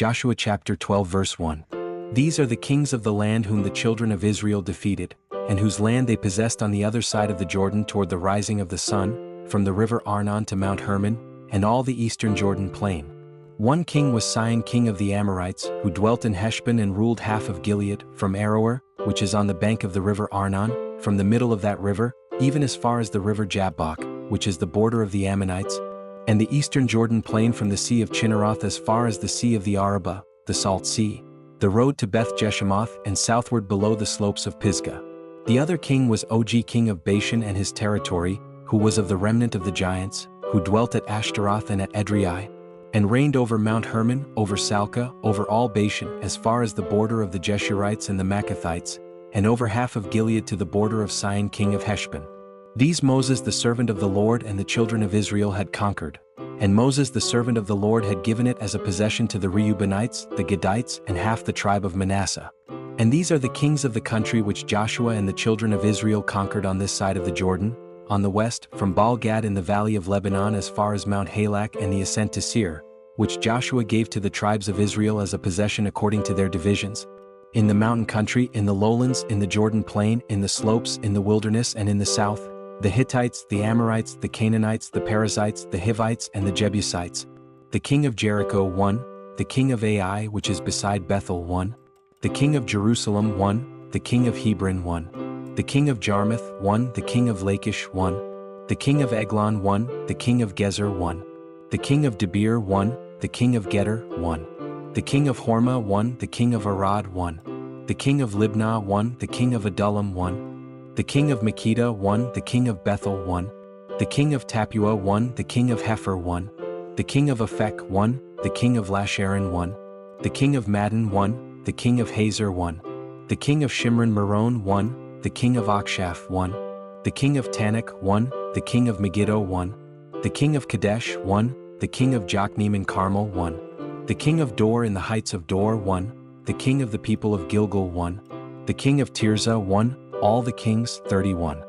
Joshua chapter 12 verse 1. These are the kings of the land whom the children of Israel defeated, and whose land they possessed on the other side of the Jordan toward the rising of the sun, from the river Arnon to Mount Hermon, and all the eastern Jordan plain. One king was Sihon king of the Amorites, who dwelt in Heshbon and ruled half of Gilead, from Aroer, which is on the bank of the river Arnon, from the middle of that river, even as far as the river Jabbok, which is the border of the Ammonites, and the eastern Jordan plain from the sea of Chinneroth as far as the sea of the Arabah, the Salt Sea, the road to Beth Jeshemoth and southward below the slopes of Pisgah. The other king was Og king of Bashan and his territory, who was of the remnant of the giants, who dwelt at Ashtaroth and at Edrei, and reigned over Mount Hermon, over Salcah, over all Bashan as far as the border of the Jeshurites and the Maccathites, and over half of Gilead to the border of Sihon king of Heshbon. These Moses the servant of the Lord and the children of Israel had conquered, and Moses the servant of the Lord had given it as a possession to the Reubenites, the Gadites, and half the tribe of Manasseh. And these are the kings of the country which Joshua and the children of Israel conquered on this side of the Jordan, on the west, from Baal-Gad in the valley of Lebanon as far as Mount Halak and the ascent to Seir, which Joshua gave to the tribes of Israel as a possession according to their divisions, in the mountain country, in the lowlands, in the Jordan plain, in the slopes, in the wilderness and in the south, the Hittites, the Amorites, the Canaanites, the Perizzites, the Hivites and the Jebusites, the king of Jericho 1, the king of Ai which is beside Bethel 1, the king of Jerusalem 1, the king of Hebron 1, the king of Jarmuth 1, the king of Lachish 1, the king of Eglon 1, the king of Gezer 1, the king of Debir 1, the king of Geder 1, the king of Hormah 1, the king of Arad 1, the king of Libnah 1, the king of Adullam 1, the king of Makkedah 1, the king of Bethel 1, the king of Tappuah 1, the king of Hepher 1, the king of Aphek 1, the king of Lasharon 1, the king of Madon 1, the king of Hazor 1, the king of Shimron Meron 1, the king of Akshaph 1, the king of Tanakh 1, the king of Megiddo 1, the king of Kadesh 1, the king of Jokneam in Carmel 1, the king of Dor in the heights of Dor 1, the king of the people of Gilgal 1, the king of Tirzah 1, all the kings 31.